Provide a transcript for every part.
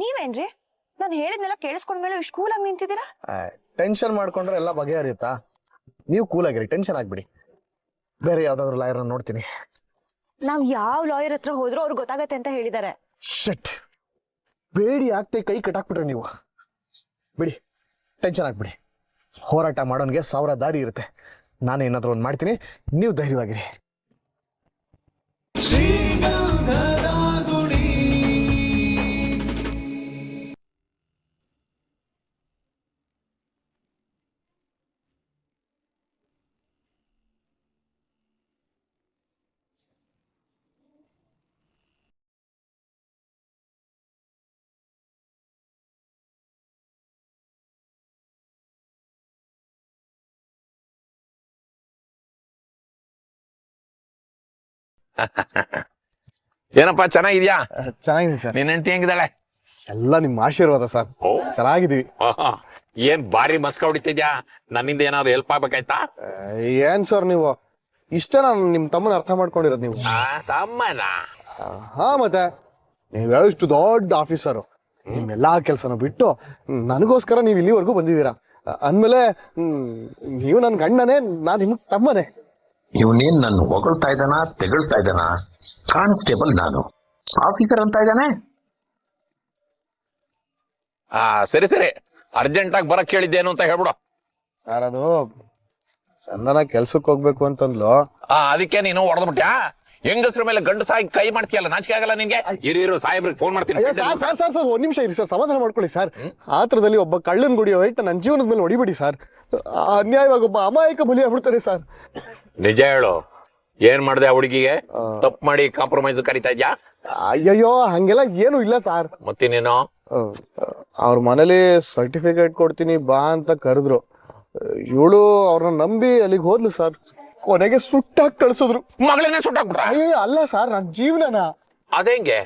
ನೀವೇನ್ರಿ ನಾನು ಹೇಳಿದ್ನೆಲ್ಲ ಕೇಳಿಸ್ಕೊಂಡ್ಮೇಲೆ ಇಷ್ಟು ಕೂಲಾಗಿ ನಿಂತಿದ್ದೀರಾ? ಟೆನ್ಷನ್ ಮಾಡ್ಕೊಂಡ್ರೆ ಎಲ್ಲ ಬಗೆಹರಿಯುತ್ತಾ? ನೀವು ಕೂಲ್ ಆಗಿರಿ, ಟೆನ್ಷನ್ ಆಗ್ಬಿಡಿ. ಬೇರೆ ಯಾವ್ದಾದ್ರು ಲಾಯರ್ ನೋಡ್ತೀನಿ. ನಾವ್ ಯಾವ ಲಾಯರ್ ಹತ್ರ ಹೋದ್ರು ಅವ್ರಿಗೆ ಗೊತ್ತಾಗತ್ತೆ ಅಂತ ಹೇಳಿದ್ದಾರೆ. ಶಟ್, ಬೇಡಿ ಆಗ್ತೆ ಕೈ ಕಟ್ಟಾಕ್ಬಿಟ್ರೆ ನೀವು. ಬಿಡಿ, ಟೆನ್ಷನ್ ಆಗ್ಬಿಡಿ. ಹೋರಾಟ ಮಾಡೋನ್ಗೆ 1000 ದಾರಿ ಇರುತ್ತೆ. ನಾನು ಏನಾದ್ರು ಒಂದು ಮಾಡ್ತೀನಿ, ನೀವು ಧೈರ್ಯವಾಗಿರಿ. ಏನಪ್ಪಾ ಚೆನ್ನಾಗಿದ್ಯಾ? ಚೆನ್ನಾಗಿದೆ ಸರ್. ನಿನ್ನ ಹೆಂಡತಿ ಹೆಂಗಿದ್ದಾಳೆ? ಎಲ್ಲ ನಿಮ್ಮ ಆಶೀರ್ವಾದ ಸರ್. ಚೆನ್ನಾಗಿದ್ದೀವಿ. ಏನ್ ಬಾರಿ ಮಸ್ಕ ಹೊಡಿತಿದ್ಯಾ? ನನ್ನಿಂದ ಏನಾದ್ರು ಹೆಲ್ಪ್ ಆಗ್ಬೇಕಾಯ್ತಾ? ಏನ್ ಸರ್ ನೀವು ಇಷ್ಟ ನಾನು ನಿಮ್ ತಮ್ಮನ ಅರ್ಥ ಮಾಡ್ಕೊಂಡಿರೋದು ನೀವು? ತಮ್ಮನ? ಹಾ, ಮತ್ತೆ ನೀವೆಷ್ಟು ದೊಡ್ಡ ಆಫೀಸರು, ನಿಮ್ಮೆಲ್ಲಾ ಕೆಲ್ಸನ ಬಿಟ್ಟು ನನಗೋಸ್ಕರ ನೀವು ಇಲ್ಲಿವರೆಗೂ ಬಂದಿದ್ದೀರಾ ಅಂದ್ಮೇಲೆ ನೀವು ನನ್ ಗಂಡನೇ, ನಾನ್ ನಿಮ್ಗೆ ತಮ್ಮನೇ. ಇವನೇನ್ ನನ್ನ ಹೊಗಳ್ತಾ ಇದ್ದಾನ ತೆಗಳ್ತಾ ಇದ್ದಾನ? ಕಾನ್ಸ್ಟೇಬಲ್ ನಾನು, ಆಫೀಸರ್ ಅಂತ ಇದ್ದಾನೆ. ಸರಿ ಸರಿ, ಅರ್ಜೆಂಟ್ ಆಗಿ ಬರಕ್ ಕೇಳಿದ್ದೇನು ಅಂತ ಹೇಳ್ಬಿಡು. ಸರ್, ಅದು ಚಂದನ ಕೆಲ್ಸಕ್ಕೆ ಹೋಗ್ಬೇಕು ಅಂತಂದ್ಲು. ಅದಕ್ಕೆ ನೀನು ಹೊಡೆದ್ಬಿಟ್ಯಾ? ಹೆಂಗಸ್ರ ಮೇಲೆ ಗಂಡಸಾಗಿ ಕೈ ಮಾಡ್ತೀಯಲ್ಲ, ನಾಚಿಕೆ ಆಗಲ್ಲ ನಿನ್ಗೆ? ಇರು ಸಾಹೇಬ್ರಿಗೆ ಫೋನ್ ಮಾಡ್ತೀನಿ. ಸರ್ ಒಂದ್ ನಿಮಿಷ ಇರಿ ಸರ್, ಸಮಾಧಾನ ಮಾಡ್ಕೊಳ್ಳಿ ಸರ್. ಆತ್ರದಲ್ಲಿ ಒಬ್ಬ ಕಳ್ಳನ್ ಗುಡಿ ಹೋಯ್ತು ನನ್ನ ಜೀವನದ ಮೇಲೆ ಹೊಡಿಬಿಡಿ ಸರ್. ಅನ್ಯಾಯವಾಗಿ ಒಬ್ಬ ಅಮಾಯಕ ಬಲಿ ಆಗ್ಬಿಡ್ತಾರೆ ಸರ್. ನಿಜ ಹೇಳು, ಏನ್ ಮಾಡ್ದೆ ಆ ಹುಡುಗಿಗೆ? ತಪ್ಪು ಮಾಡಿ ಕಾಂಪ್ರಮೈಸ್ ಕರಿತಾ ಇದ್ಯಾ? ಅಯ್ಯಯ್ಯೋ, ಹಂಗೆಲ್ಲ ಏನು ಇಲ್ಲ ಸರ್. ಮತ್ತಿನೇನು? ಅವ್ರ ಮನೇಲಿ ಸರ್ಟಿಫಿಕೇಟ್ ಕೊಡ್ತೀನಿ ಬಾ ಅಂತ ಕರೆದ್ರು. ಇವಳು ಅವ್ರನ್ನ ನಂಬಿ ಅಲ್ಲಿಗೆ ಹೋದ್ಲು ಸರ್. ಕೊನೆಗೆ ಸುಟ್ಟಾಕ್ ಕಳ್ಸಿದ್ರು. ಮಗಳನ್ನೇ ಸುಟ್ಟಾಕ್ಬಿಟ್ರ? ಅಯ್ಯೋ ಅಲ್ಲ ಸರ್, ನನ್ನ ಜೀವನನ. ಅದೇಂಗೆ?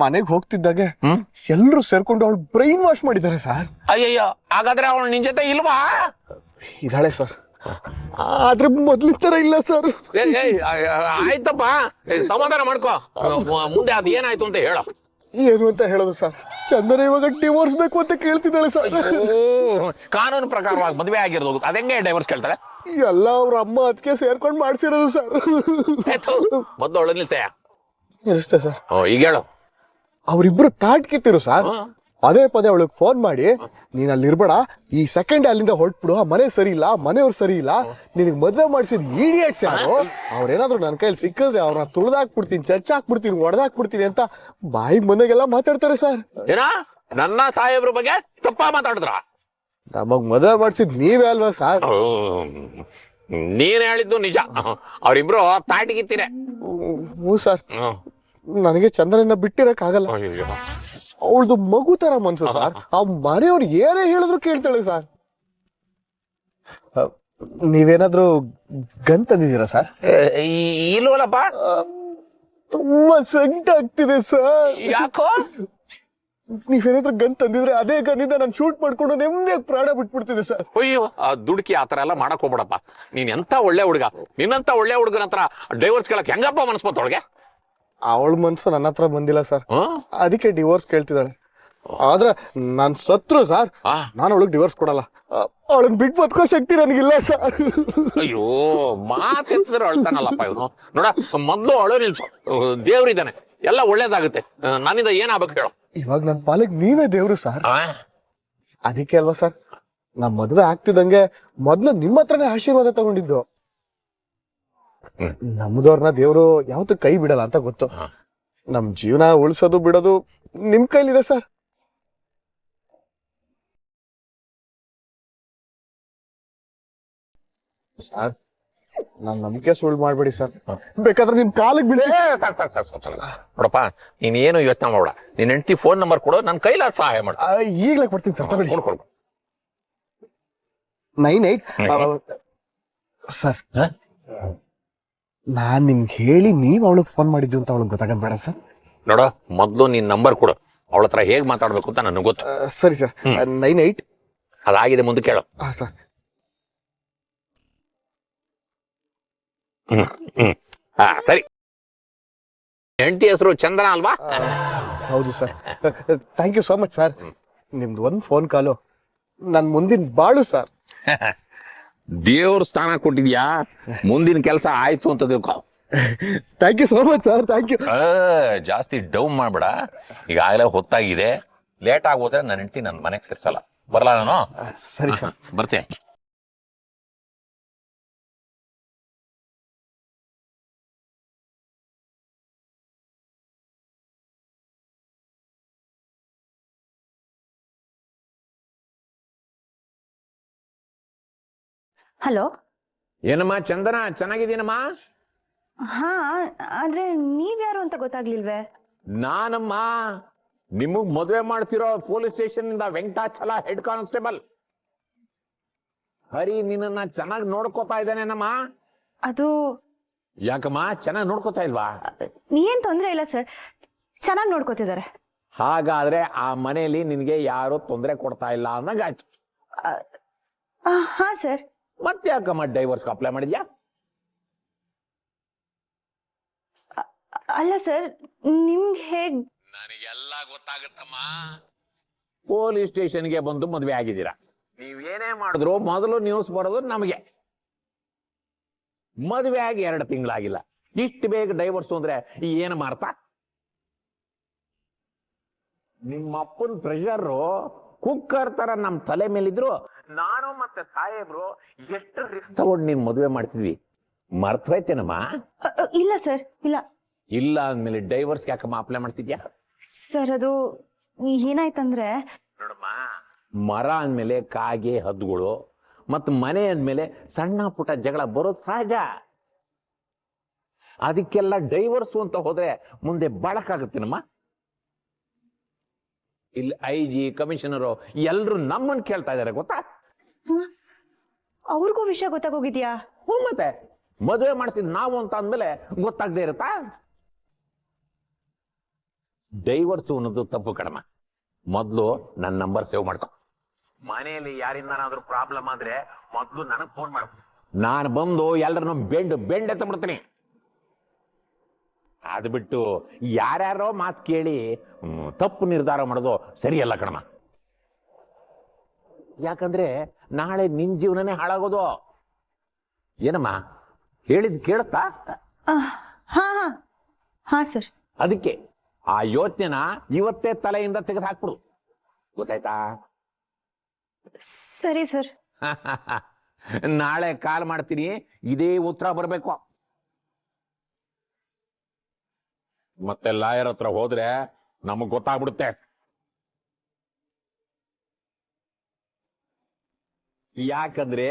ಮನೆಗ್ ಹೋಗ್ತಿದ್ದಾಗೆ ಎಲ್ರು ಸೇರ್ಕೊಂಡು ಅವಳು ಬ್ರೈನ್ ವಾಶ್ ಮಾಡಿದ್ದಾರೆ ಸರ್. ಅಯ್ಯಯ್ಯೋ, ಹಾಗಾದ್ರೆ ಅವಳು ನಿನ್ ಜೊತೆ ಇಲ್ವಾ? ಇದಾಳೆ ಸರ್, ಆದ್ರೆ ಮೊದ್ಲಿನ ತರ ಇಲ್ಲ ಸರ್. ಆಯ್ತಪ್ಪ, ಸಮಾಧಾನ ಮಾಡ್ಕೋ. ಮುಂದೆ ಅದ್ ಏನಾಯ್ತು ಅಂತ ಹೇಳ. ಏನು ಅಂತ ಹೇಳೋದು ಸರ್? ಚಂದನ ಇವಾಗ ಡಿವೋರ್ಸ್ ಬೇಕು ಅಂತ ಕೇಳ್ತಿದ್ದಾಳೆ ಸರ್. ಕಾನೂನು ಪ್ರಕಾರವಾಗಿ ಮದುವೆ ಆಗಿರೋದು, ಅದೆಂಗೆ ಡೈವರ್ಸ್ ಕೇಳ್ತಾಳೆ? ಎಲ್ಲ ಅವ್ರ ಅಮ್ಮ ಅದಕ್ಕೆ ಸೇರ್ಕೊಂಡು ಮಾಡ್ಸಿರೋದು ಸರ್. ಮೊದ್ಲು ಅವಳು ನಿಲ್ಸಯ್ಯ. ಇಷ್ಟೇ ಸರ್. ಈಗ ಹೇಳು. ಅವ್ರಿಬ್ರು ತಾಟ್ ಕಿತ್ತಿರು ಸರ್. ಪದೇ ಪದೇ ಅವಳಿಗೆ ಫೋನ್ ಮಾಡಿ, ನೀನ್ ಅಲ್ಲಿ ಇರ್ಬೇಡ, ಈ ಸೆಕೆಂಡ್ ಅಲ್ಲಿಂದ ಹೊರಟ್ಬಿಡು, ಆ ಮನೆ ಸರಿ ಇಲ್ಲ, ಮನೆಯವ್ರು ಸರಿ ಇಲ್ಲ, ನಿನಗೆ ಮದುವೆ ಮಾಡಿಸಿದ್ ಈಡಿಯಟ್ಸ್ ಯಾರು, ಅವ್ರೇನಾದ್ರು ನನ್ನ ಕೈಯಲ್ಲಿ ಸಿಕ್ಕಿದ್ರೆ ಅವ್ರನ್ನ ತುಳಿದಾಕ್ಬಿಡ್ತೀನಿ, ಚಚ್ಚಾಕ್ಬಿಡ್ತೀನಿ, ಹೊಡೆದಾಕ್ಬಿಡ್ತೀನಿ ಅಂತ ಬಾಯಿಗೆ ಮನೆಗೆಲ್ಲ ಮಾತಾಡ್ತಾರೆ ಸರ್. ಏನ ನನ್ನ ಸಾಹೇಬ್ರ ಬಗ್ಗೆ ತಪ್ಪಾ ಮಾತಾಡಿದ್ರ? ನಮಗ್ ಮದುವೆ ಮಾಡಿಸಿದ್ ನೀವೇ ಅಲ್ವಾ ಸರ್? ನೀನ್ ಹೇಳಿದ್ದು ನಿಜ, ಅವ್ರಿಬ್ರು ತಾಟಿಗಿತ್ತೀರ. ಹ್ಞೂ ಸರ್, ನನಗೆ ಚಂದ್ರನ ಬಿಟ್ಟಿರಕ್ ಆಗಲ್ಲ. ಅವಳದು ಮಗು ತರ ಮನ್ಸು ಸರ್. ಆ ಮನೆಯವ್ರು ಏನೇ ಹೇಳಿದ್ರು ಕೇಳ್ತಾಳೆ ಸರ್. ನೀವೇನಾದ್ರೂ ಗನ್ ತಂದಿದ್ದೀರಾ ಸರ್? ಇಲ್ವಲ್ಲಪ್ಪ. ತುಂಬಾ ಸಂಕಟ ಆಗ್ತಿದೆ ಸರ್. ಯಾಕೋ? ನೀವೇನಾದ್ರೂ ಗನ್ ತಂದಿದ್ರೆ ಅದೇ ಗನ್ನಿಂದ ನಾನು ಶೂಟ್ ಮಾಡ್ಕೊಂಡು ನೆಮ್ಮದಿಯಾಗಿ ಪ್ರಾಣ ಬಿಟ್ಬಿಡ್ತಿದೆ ಸರ್. ಅಯ್ಯೋ, ದುಡುಕಿ ಆತರ ಎಲ್ಲ ಮಾಡಕ್ ಹೋಗ್ಬಿಡಪ್ಪ. ನೀನ್ ಎಂತ ಒಳ್ಳೆ ಹುಡುಗ, ನಿನ್ನಂತ ಒಳ್ಳೆ ಹುಡುಗನ ಹತ್ರ ಡೈವರ್ಸ್ ಕೇಳಕ್ ಹೆಂಗಪ್ಪ ಮನಸ್ಬತ್ತೊಳಗೆ? ಅವಳ ಮನ್ಸು ನನ್ನ ಹತ್ರ ಬಂದಿಲ್ಲ ಸರ್, ಅದಕ್ಕೆ ಡಿವೋರ್ಸ್ ಕೇಳ್ತಿದ್ದಾಳೆ. ಆದ್ರೆ ನಾನ್ ಸತ್ರು ಸರ್, ನಾನು ಅವಳಿಗೆ ಡಿವೋರ್ಸ್ ಕೊಡಲ್ಲ. ಅವಳನ್ನ ಬಿಟ್ಟು ಬದುಕೋ ಶಕ್ತಿ ನನಗಿಲ್ಲ ಸರ್. ಅಯ್ಯೋ, ಮಾತೆತ್ತಿದ್ರೆ ಅಳ್ತಾನಲ್ಲಪ್ಪ ಇವನು. ನೋಡ, ಮೊದ್ಲು ಅಳು ನಿಲ್ಸು. ದೇವ್ರಿದ್ದಾನೆ, ಎಲ್ಲ ಒಳ್ಳೇದಾಗುತ್ತೆ. ನನ್ನಿಂದ ಏನಾಗ್ಬೇಕು ಹೇಳು? ಇವಾಗ ನನ್ನ ಪಾಲಿಗೆ ನೀವೇ ದೇವ್ರು ಸರ್. ಅದಕ್ಕೆ ಅಲ್ವಾ ಸರ್ ನಮ್ ಮದುವೆ ಆಗ್ತಿದಂಗೆ ಮೊದ್ಲು ನಿಮ್ಮ ಹತ್ರನೇ ಆಶೀರ್ವಾದ ತಗೊಂಡಿದ್ದು. ನಮ್ದವ್ರನ್ನ ದೇವ್ರು ಯಾವತ್ತೂ ಕೈ ಬಿಡಲ್ಲ ಅಂತ ಗೊತ್ತು. ನಮ್ ಜೀವನ ಉಳಿಸೋದು ಬಿಡೋದು ನಿಮ್ ಕೈಲಿದೆ ಸರ್. ಸರ್, ನಾನ್ ನಂಬಿಕೆ ಸುಳ್ಳು ಮಾಡ್ಬೇಡಿ ಸರ್, ಬೇಕಾದ್ರೆ ನಿಮ್ ಕಾಲಿಗೆ ಬಿಡಿ. ನೋಡಪ್ಪ, ನೀನ್ ಏನು ಯೋಚನೆ ಮಾಡ್ಬೇಡ. ನಿನ್ ಹೆಂಡತಿ ಫೋನ್ ನಂಬರ್ ಕೊಡು, ನನ್ ಕೈಲಾದ ಸಹಾಯ ಮಾಡು. ಈಗ್ಲೇ ಕೊಡ್ತೀನಿ ಸರ್, ತಗೊಳ್ಳಿ. 98 ಸರ್. ನಾನ್ ನಿಮ್ಗೆ ಹೇಳಿ ನೀವ್ ಅವಳಿಗೆ ಫೋನ್ ಮಾಡಿದ್ದು ಅಂತ ಅವಳಿಗೆ ಗೊತ್ತಾಗದ್ ಬೇಡ ಸರ್. ನೋಡ, ಮೊದ್ಲು ನಿನ್ ನಂಬರ್ ಕೊಡು, ಅವಳ ಹತ್ರ ಹೇಗ್ ಮಾತಾಡ್ಬೇಕು ಅಂತ ನನಗೆ ಗೊತ್ತು. ಸರಿ ಸರ್. 98 ಅದಾಗಿದೆ, ಮುಂದೆ ಕೇಳು. ಸರ್. ಸರಿ, ಹೆಂಡತಿ ಹೆಸರು ಚಂದನ ಅಲ್ವಾ? ಹೌದು sir. Thank you so much sir. ನಿಮ್ದು ಒಂದು ಫೋನ್ ಕಾಲು ನನ್ನ ಮುಂದಿನ ಬಾಳು ಸರ್. ದೇವ್ರ ಸ್ಥಾನ ಕೊಟ್ಟಿದ್ಯಾ, ಮುಂದಿನ ಕೆಲಸ ಆಯ್ತು ಅಂತ ತಿಳ್ಕೊ. Thank you so much sir. Thank you. ಜಾಸ್ತಿ ಡೌನ್ ಮಾಡ್ಬೇಡ, ಈಗಾಗಲೇ ಹೊತ್ತಾಗಿದೆ. ಲೇಟ್ ಆಗೋದ್ರೆ ನನ್ನ ಹೆಂಡತಿ ನನ್ನ ಮನೆಗೆ ಸೇರ್ಸಲ್ಲ. ಬರಲ್ಲ ನಾನು. ಸರಿ ಸರ್. ಬರ್ತೇನೆ. ಹಲೋ. ಏನಮ್ಮ ಚಂದನ, ಚೆನ್ನಾಗಿದ್ದೀನಮ್ಮ? ಹಾ, ಆದ್ರೆ ನೀವ್ಯಾರು ಅಂತ ಗೊತ್ತಾಗ್ಲಿಲ್ವೇ? ನಾನಮ್ಮ, ನಿಮಗ್ ಮದುವೆ ಮಾಡ್ತಿರೋ ಪೊಲೀಸ್ ಸ್ಟೇಷನ್ ಇಂದ ವೆಂಕಟಾಚಲ ಹೆಡ್ ಕಾನ್ಸ್ಟೇಬಲ್. ಹರಿ ನಿನ್ನ ಚೆನ್ನಾಗಿ ನೋಡ್ಕೋತಾ ಇದ್ದಾನೇನಮ್ಮ? ಅದು ಯಾಕಮ್ಮ, ಚೆನ್ನಾಗಿ ನೋಡ್ಕೋತಾ ಇಲ್ವಾ? ಏನ್ ತೊಂದ್ರೆ ಇಲ್ಲ ಸರ್, ಚೆನ್ನಾಗಿ ನೋಡ್ಕೋತಿದ್ದಾರೆ. ಹಾಗಾದ್ರೆ ಆ ಮನೆಯಲ್ಲಿ ನಿನ್ಗೆ ಯಾರು ತೊಂದರೆ ಕೊಡ್ತಾ ಇಲ್ಲ ಅನ್ನಂಗಾಯ್ತು. ಹಾ ಸರ್. ಮತ್ತೆ ಯಾಕಮ್ಮ ಡೈವರ್ಸ್ ಅಪ್ಲೈ ಮಾಡಿದ್ಯಾ? ಅಲ್ಲ ಸರ್, ನಿಮ್ಗೆ ಹೇಗ್? ನನಗೆಲ್ಲ ಗೊತ್ತಾಗುತ್ತಮ್ಮ. ಪೊಲೀಸ್ ಸ್ಟೇಷನ್ಗೆ ಬಂದು ಮದುವೆ ಆಗಿದ್ದೀರಾ. ನೀವೇನೇ ಮಾಡಿದ್ರು ಮೊದಲು ನ್ಯೂಸ್ ಬರೋದು ನಮಗೆ. ಮದುವೆ ಆಗಿ 2 ತಿಂಗಳಾಗಿಲ್ಲ, ಇಷ್ಟು ಬೇಗ ಡೈವರ್ಸ್ ಅಂದ್ರೆ ಏನು ಮಾರ್ತಾ? ನಿಮ್ಮ ಅಪ್ಪನ ಪ್ರೆಷರ್ ಕುಕ್ಕರ್ ತರ ನಮ್ ತಲೆ ಮೇಲಿದ್ರು, ನಾನು ಮತ್ತೆ ಸಾಹೇಬ್ರು ಎಷ್ಟು ರಿಸ್ಕ್ ತಗೊಂಡು ನೀನ್ ಮದುವೆ ಮಾಡ್ತಿದ್ವಿ. ಮರ್ತೋಯ್ತೇನಮ್ಮ? ಇಲ್ಲ ಸರ್, ಇಲ್ಲ. ಇಲ್ಲ ಅಂದ್ಮೇಲೆ ಡೈವರ್ಸ್ ಯಾಕಮ್ಮ ಅಪ್ಲೈ ಮಾಡ್ತಿದ್ಯಾ? ಸರ್, ಅದು ಏನಾಯ್ತಂದ್ರೆ, ನೋಡಮ್ಮ, ಮರ ಅಂದ್ಮೇಲೆ ಕಾಗೆ ಹದ್ದುಗಳು ಮತ್ತು ಮನೆ ಅಂದ್ಮೇಲೆ ಸಣ್ಣ ಪುಟ್ಟ ಜಗಳ ಬರೋದು ಸಹಜ. ಅದಕ್ಕೆಲ್ಲ ಡೈವರ್ಸು ಅಂತ ಹೋದ್ರೆ ಮುಂದೆ ಬಳಕಾಗುತ್ತೇನಮ್ಮ? ಇಲ್ಲಿ IG, ಕಮಿಷನರು ಎಲ್ಲರೂ ನಮ್ಮನ್ನು ಕೇಳ್ತಾ ಇದಾರೆ ಗೊತ್ತಾ? ಅವ್ರಿಗೂ ವಿಷಯ ಗೊತ್ತಾಗೋಗಿದ್ಯಾ? ಮತ್ತೆ ಮದುವೆ ಮಾಡ್ತಿದ್ ನಾವು ಅಂತ ಅಂದ್ಮೇಲೆ ಗೊತ್ತಾಗದೆ ಇರುತ್ತಾ? ಡೈವರ್ಸು ಅನ್ನೋದು ತಪ್ಪು ಕಡಮ. ಮೊದ್ಲು ನನ್ನ ನಂಬರ್ ಸೇವ್ ಮಾಡ್ಕೊ. ಮನೆಯಲ್ಲಿ ಯಾರಿಂದನಾದ್ರೂ ಪ್ರಾಬ್ಲಮ್ ಆದ್ರೆ ಮೊದ್ಲು ನನಗ್ ಫೋನ್ ಮಾಡು. ನಾನು ಬಂದು ಎಲ್ಲರನ್ನು ಬೆಂಡ್ ಎತ್ತ ಬಿಡ್ತೀನಿ. ಅದು ಬಿಟ್ಟು ಯಾರ್ಯಾರೋ ಮಾತು ಕೇಳಿ ತಪ್ಪು ನಿರ್ಧಾರ ಮಾಡೋದು ಸರಿಯಲ್ಲ ಕಣಮ್ಮ. ಯಾಕಂದ್ರೆ ನಾಳೆ ನಿನ್ ಜೀವನನೇ ಹಾಳಾಗೋದು. ಏನಮ್ಮ ಹೇಳಿದ್ ಕೇಳುತ್ತಾ? ಹಾ ಹಾ ಹಾ ಸರ್. ಅದಕ್ಕೆ ಆ ಯೋಚನೆನ ಇವತ್ತೇ ತಲೆಯಿಂದ ತೆಗೆದು ಹಾಕ್ಬಿಡು, ಗೊತ್ತಾಯ್ತಾ? ಸರಿ ಸರ್. ನಾಳೆ ಕಾಲ್ ಮಾಡ್ತೀನಿ, ಇದೇ ಉತ್ತರ ಬರಬೇಕು. ಮತ್ತೆ ಲಾಯರ್ ಹತ್ರ ಹೋದ್ರೆ ನಮಗ್ ಗೊತ್ತಾಗ್ಬಿಡುತ್ತೆ. ಯಾಕಂದ್ರೆ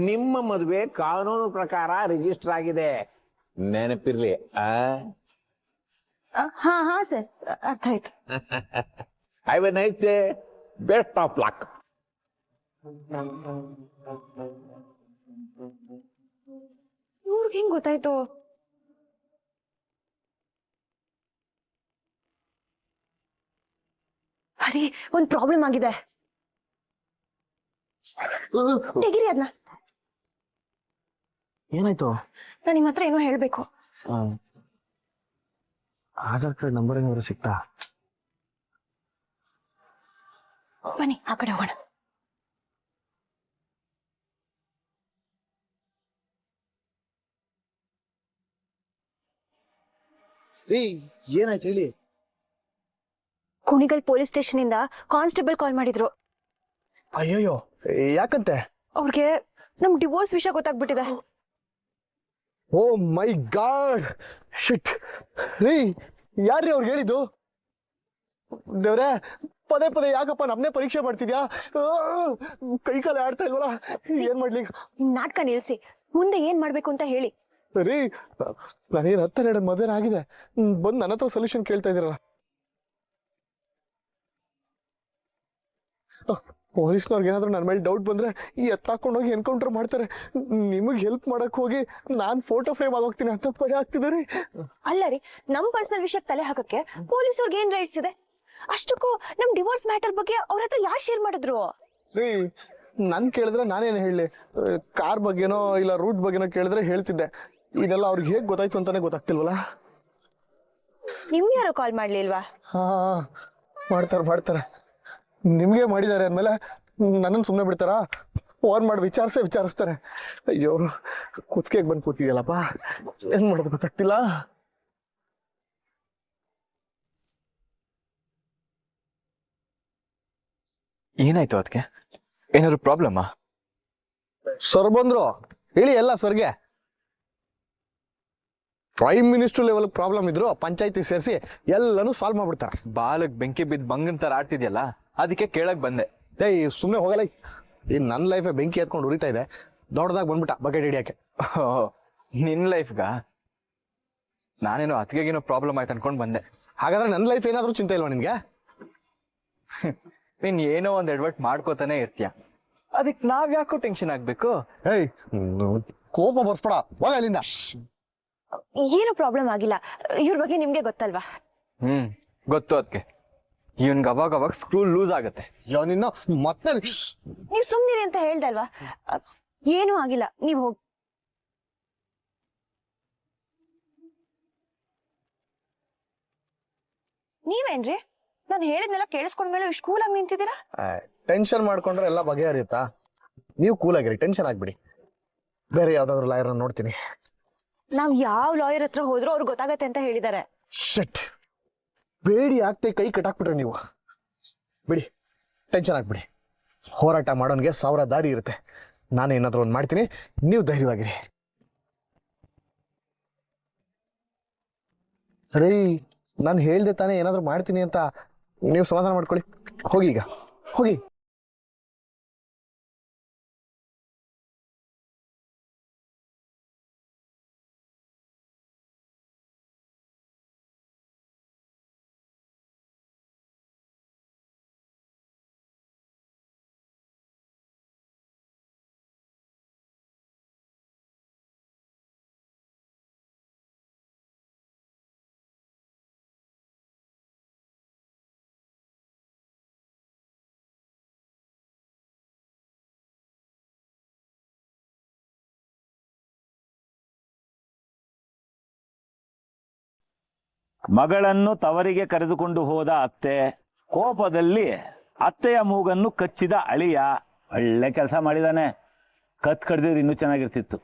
ನಿಮ್ಮ ಮದುವೆ ಕಾನೂನು ಪ್ರಕಾರ ರಿಜಿಸ್ಟರ್ ಆಗಿದೆ, ನೆನಪಿರ್ಲಿ. ಹಾ ಹಾ ಸರ್, ಅರ್ಥ ಆಯ್ತು. Have A nice day, best of luck. ಇವ್ರಿಗೆ ಹೆಂಗ್ ಗೊತ್ತಾಯ್ತು? ಹರಿ, ಒಂದ್ ಪ್ರಾಬ್ಲಮ್ ಆಗಿದೆ. ತೆಗಿರಿ ಅದನ್ನ. ಏನಾಯ್ತು? ನಾನು ನಿಮ್ಮ ಹತ್ರ ಏನೋ ಹೇಳ್ಬೇಕು. ಆಧಾರ್ ಕಾರ್ಡ್ ನಂಬರ್ ಏನಾದ್ರು ಸಿಕ್ತಾ? ಬನ್ನಿ ಆ ಕಡೆ ಹೋಗೋಣ. ಏನಾಯ್ತು ಹೇಳಿ? ಕುಣಿಗಲ್ ಪೊಲೀಸ್ ಸ್ಟೇಷನ್ ಇಂದ ಕಾನ್ಸ್ಟೇಬಲ್ ಕಾಲ್ ಮಾಡಿದ್ರು. ಅಯ್ಯಯ್ಯೋ, ಯಾಕಂತೆ? ಅವ್ರಿಗೆ ನಮ್ ಡಿವೋರ್ಸ್ ವಿಷಯ ಗೊತ್ತಾಗ್ಬಿಟ್ಟಿದೆ. ಓ ಮೈ ಗಾಡ್, ಶಿಟ್. ರೀ, ಯಾರ್ರೀ ಅವ್ರಿಗೆ ಹೇಳಿದ್ದು? ದೇವ್ರೆ, ಪದೇ ಪದೇ ಯಾಕಪ್ಪ ನಮ್ನೇ ಪರೀಕ್ಷೆ ಮಾಡ್ತಿದ್ಯಾ? ಕೈ ಕಾಲ ಆಡ್ತಾ ಇಲ್ವಲ್ಲ, ಏನ್ ಮಾಡ್ಲಿ? ನಾಟಕ ನಿಲ್ಸಿ, ಮುಂದೆ ಏನ್ ಮಾಡ್ಬೇಕು ಅಂತ ಹೇಳಿ. ರೀ, ನಾನೇನ್ 10-2 ಮದುವೆ ಆಗಿದೆ, ಬಂದು ನನ್ನ ಹತ್ರ ಸೊಲ್ಯೂಷನ್ ಕೇಳ್ತಾ ಇದೀರಲ್ಲ. ಪೊಲೀಸ್ನವ್ರಿಗೆ ಏನಾದ್ರು ನನ್ನ ಮೇಲೆ ಡೌಟ್ ಬಂದ್ರೆ ಈ ಎತ್ತಾಕೊಂಡೋಗಿ ಎನ್ಕೌಂಟರ್ ಮಾಡ್ತಾರೆ. ನಿಮಗೆ ಹೆಲ್ಪ್ ಮಾಡಕ್ ಹೋಗಿ ನಾನ್ ಫೋಟೋ ಫ್ರೇಮ್ ಆಗೋಗ್ತೀನಿ ಅಂತ ಭಯ ಆಗ್ತಿದೆ. ಅಲ್ಲ ರೀ, ನಮ್ ಪರ್ಸನಲ್ ವಿಷಯಕ್ಕೆ ತಲೆ ಹಾಕಕ್ಕೆ ಪೊಲೀಸವ್ರಿಗೆ ಏನ್ ರೈಟ್ಸ್ ಇದೆ? ಅಷ್ಟಕ್ಕೂ ನಮ್ ಡಿವೋರ್ಸ್ ಮ್ಯಾಟರ್ ಬಗ್ಗೆ ಅವ್ರ ಹತ್ರ ಯಾರು ಶೇರ್ ಮಾಡಿದ್ರು? ರೀ, ನನ್ ಕೇಳಿದ್ರೆ ನಾನೇನು ಹೇಳಿ? ಕಾರ್ ಬಗ್ಗೆನೋ ಇಲ್ಲ ರೂಟ್ ಬಗ್ಗೆನೋ ಕೇಳಿದ್ರೆ ಹೇಳ್ತಿದ್ದೆ. ಇದೆಲ್ಲ ಅವ್ರಿಗೆ ಹೇಗ್ ಗೊತ್ತಾಯ್ತು ಅಂತಾನೆ ಗೊತ್ತಾಗ್ತಿಲ್ವಲ್ಲ. ನಿಮ್ಗೆ ಯಾರು ಕಾಲ್ ಮಾಡ್ಲಿಲ್ವಾ? ಹಾ ಮಾಡ್ತಾರೆ ನಿಮ್ಗೆ ಮಾಡಿದ್ದಾರೆ ಅಂದ್ಮೇಲೆ ನನ್ನನ್ನು ಸುಮ್ಮನೆ ಬಿಡ್ತಾರಾ? ಫೋನ್ ಮಾಡಿ ವಿಚಾರಿಸ್ತಾರೆ. ಅಯ್ಯೋ ಕುತ್ತಿಗೆಗೆ ಬಂದು ಕೂತಿದೆಯಲ್ಲಪ್ಪ, ಏನ್ ಮಾಡೋದು ಗೊತ್ತಾಗ್ತಿಲ್ಲ. ಏನಾಯ್ತು ಅದಕ್ಕೆ? ಏನಾದ್ರು ಪ್ರಾಬ್ಲಮ್ಮಾ? ಸರ್ ಬಂದ್ರು, ಹೇಳಿ ಎಲ್ಲ ಸರ್ಗೆ. ಪ್ರೈಮ್ ಮಿನಿಸ್ಟರ್ ಲೆವೆಲ್ ಪ್ರಾಬ್ಲಮ್ ಇದ್ರು ಪಂಚಾಯತಿ ಸೇರಿಸಿ ಎಲ್ಲಾನು ಸಾಲ್ವ್ ಮಾಡ್ಬಿಡ್ತಾರೆ. ಬಾಲಕ್ ಬೆಂಕಿ ಬಿದ್ದು ಬಂಗನ್ ತರ ಆಡ್ತಿದ್ಯಲ್ಲ, ಅದಕ್ಕೆ ಕೇಳಕ್ ಬಂದೆ. ಏಯ್ ಸುಮ್ಮನೆ ಹೋಗಲ್ಲ, ಈ ನನ್ನ ಲೈಫೇ ಬೆಂಕಿ ಎತ್ಕೊಂಡು ಉರಿತಾ ಇದೆ, ದೊಡ್ಡದಾಗ ಬಂದ್ಬಿಟ್ಟ ಬಕೆಟ್ ಹಿಡಿಯಕ್ಕೆ. ನಿನ್ ಲೈಫ್ಗ? ನಾನೇನೋ ಅತ್ತಿಗೆಗೇನೋ ಪ್ರಾಬ್ಲಮ್ ಆಯ್ತು ಅನ್ಕೊಂಡ್ ಬಂದೆ. ಹಾಗಾದ್ರೆ ನನ್ನ ಲೈಫ್ ಏನಾದ್ರೂ ಚಿಂತೆ ಇಲ್ವಾ ನಿನ್ಗೆ? ನೀನ್ ಏನೋ ಒಂದ್ ಎಡ್ವರ್ಟ್ ಮಾಡ್ಕೋತಾನೆ ಇರ್ತೀಯ, ಅದಕ್ಕೆ ನಾವ್ ಯಾಕೋ ಟೆನ್ಷನ್ ಆಗ್ಬೇಕು? ಏಯ್ ಕೋಪ ಬರ್ಸ್ಬೇಡ, ಹೋಗ ಅಲ್ಲಿಂದ. ಏನು ಪ್ರಾಬ್ಲಮ್ ಆಗಿಲ್ಲ, ಇವ್ರ ಬಗ್ಗೆ ನಿಮ್ಗೆ ಗೊತ್ತಲ್ವಾ? ಗೊತ್ತು. ಅದಕ್ಕೆ ಇವನ್ಗೆ ಅವಾಗ ಸ್ಕ್ರೂ ಲೂಸ್ ಆಗತ್ತೆ. ನಿನ್ನ ಮತ್ತೆ ನೀವ್ ಸುಮ್ನಿರಿ ಅಂತ ಹೇಳ್ದಲ್ವಾ? ಏನೂ ಆಗಿಲ್ಲ, ನೀವ್ ಹೋಗಿ. ನೀವೇನ್ರಿ ನಾನು ಹೇಳಿದ್ನೆಲ್ಲ ಕೇಳಿಸ್ಕೊಂಡ್ಮೇಲೆ ಇಷ್ಟು ಕೂಲಾಗಿ ನಿಂತಿದ್ದೀರಾ? ಟೆನ್ಷನ್ ಮಾಡ್ಕೊಂಡ್ರೆ ಎಲ್ಲ ಬಗೆಹರಿಯುತ್ತಾ? ನೀವು ಕೂಲಾಗಿರಿ, ಟೆನ್ಷನ್ ಆಗ್ಬಿಡಿ. ಬೇರೆ ಯಾವ್ದಾದ್ರು ಲಾಯರ್ ನೋಡ್ತೀನಿ. ನಾವ್ ಯಾವ ಲಾಯರ್ ಹತ್ರ ಹೋದ್ರು ಅವ್ರಿಗೆ ಗೊತ್ತಾಗತ್ತೆ ಅಂತ ಹೇಳಿದ್ದಾರೆ. ಶಟ್, ಬೇಡಿ ಆಗ್ತೆ ಕೈ ಕಟ್ಟಾಕ್ಬಿಟ್ರೆ ನೀವು. ಬಿಡಿ, ಟೆನ್ಷನ್ ಆಗ್ಬಿಡಿ. ಹೋರಾಟ ಮಾಡೋನ್ಗೆ 1000 ದಾರಿ ಇರುತ್ತೆ. ನಾನು ಏನಾದ್ರು ಒಂದು ಮಾಡ್ತೀನಿ, ನೀವು ಧೈರ್ಯವಾಗಿರಿ. ಸರಿ, ನಾನು ಹೇಳ್ದೆ ತಾನೇ ಏನಾದ್ರು ಮಾಡ್ತೀನಿ ಅಂತ. ನೀವು ಸಮಾಧಾನ ಮಾಡ್ಕೊಳ್ಳಿ, ಹೋಗಿ ಈಗ ಹೋಗಿ. ಮಗಳನ್ನು ತವರಿಗೆ ಕರೆದುಕೊಂಡು ಹೋದ ಅತ್ತೆ, ಕೋಪದಲ್ಲಿ ಅತ್ತೆಯ ಮೂಗನ್ನು ಕಚ್ಚಿದ ಅಳಿಯ. ಒಳ್ಳೆ ಕೆಲಸ ಮಾಡಿದಾನೆ, ಕತ್ ಕಡ್ದಿದ್ರೆ ಇನ್ನೂ ಚೆನ್ನಾಗಿರ್ತಿತ್ತು.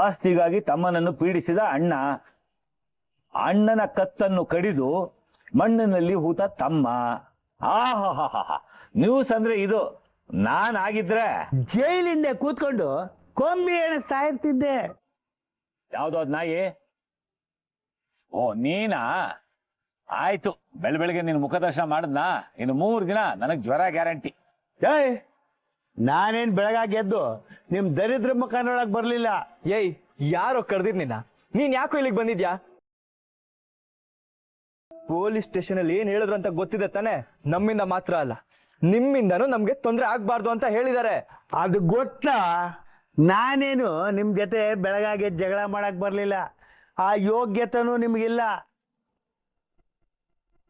ಆಸ್ತಿಗಾಗಿ ತಮ್ಮನನ್ನು ಪೀಡಿಸಿದ ಅಣ್ಣ, ಅಣ್ಣನ ಕತ್ತನ್ನು ಕಡಿದು ಮಣ್ಣಿನಲ್ಲಿ ಹೂತ ತಮ್ಮ. ಆಹಾ, ನ್ಯೂಸ್ ಅಂದ್ರೆ ಇದು. ನಾನಾಗಿದ್ರೆ ಜೈಲಿಂದ ಕೂತ್ಕೊಂಡು ಕೊಂಬಿ ಎಣಿಸ್ತಾ ಇರ್ತಿದ್ದೆ. ಯಾವ್ದೋ ಅದ್ ನಾಯಿ? ಓ ನೀನಾ? ಆಯ್ತು, ಬೆಳಗ್ಗೆ ನಿನ್ ಮುಖದರ್ಶನ ಮಾಡಿದ್ನಾ? ಇನ್ನು 3 ದಿನ ನನಗ್ ಜ್ವರ ಗ್ಯಾರಂಟಿ. ಏಯ್, ನಾನೇನ್ ಬೆಳಗಾಗಿ ಎದ್ದು ನಿಮ್ ದರಿದ್ರ ಮುಖ ನೋಡಕ್ ಬರ್ಲಿಲ್ಲ. ಏಯ್, ಯಾರೋ ಕರ್ದಿರ್ ನಿನ್ನ? ನೀನ್ ಯಾಕೋ ಇಲ್ಲಿಗೆ ಬಂದಿದ್ಯಾ? ಪೊಲೀಸ್ ಸ್ಟೇಷನ್ ಅಲ್ಲಿ ಏನ್ ಹೇಳಿದ್ರು ಅಂತ ಗೊತ್ತಿದೆ ತಾನೆ? ನಮ್ಮಿಂದ ಮಾತ್ರ ಅಲ್ಲ, ನಿಮ್ಮಿಂದನೂ ನಮ್ಗೆ ತೊಂದರೆ ಆಗ್ಬಾರ್ದು ಅಂತ ಹೇಳಿದ್ದಾರೆ. ಅದು ಗೊತ್ತಾ? ನಾನೇನು ನಿಮ್ ಜೊತೆ ಬೆಳಗಾಗಿ ಜಗಳ ಮಾಡಕ್ ಬರ್ಲಿಲ್ಲ. ಆ ಯೋಗ್ಯತೆನೂ ನಿಮ್ಗಿಲ್ಲ.